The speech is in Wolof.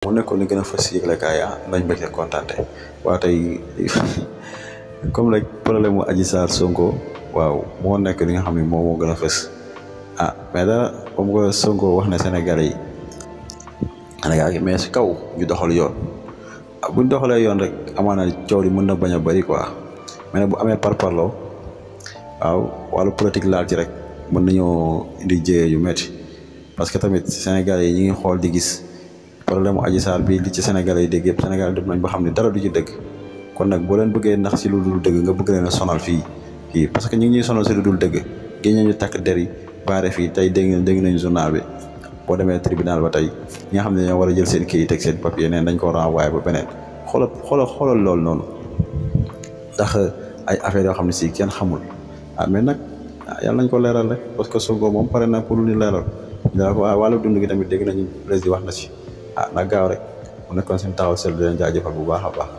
mu nekkoon li gën a fës yëglekaay nañ bëgg kontaante waa tey comme rek problème mu Adji Sarr Sonko waaw moo nekk li nga xam ne moo gën a fës mais dara comme que Sonko wax na Sénégalais yi mais si kaw ñu doxal yoon buñ doxalee yoon rek amaana coow li mën na bañ a bëri quoi mais bu amee parparloo waaw wàllu politique laal ci rek mën nañoo indi jéyee yu métti parce que tamit Sénégalais yi ñi ngi xool di gis problème mu Adji Sarr bi li ci Sénégalais yi dégg yëpp Sénégalais dem nañ ba xam ne dara du ci dëgg kon nag boo leen bëggee ndax si lu dul dëgg nga bëgg leen a sonal fii parce que ñu ngi ñuy sonal si lu dul dëgg génne ñu takk der yi baare fii tey dégg nañu journal bi boo demee tribunal ba tey ñi nga xam ne dañoo war a jël seen kii teg seen papier neen dañ ko renvoyé ba beneen xoolal loolu noonu ndax ay affaires yoo xam ne si kenn xamul mais nag yàlla nañ ko leeral rek parce que Sonko moom pare na pour lu ñu leeral daa ko wàllu dund gi tamit dégg nañu président wax na ci nag gaaw rek mu nekkoon seen taxaw seetlu di leen jaajëfal bu baax a baax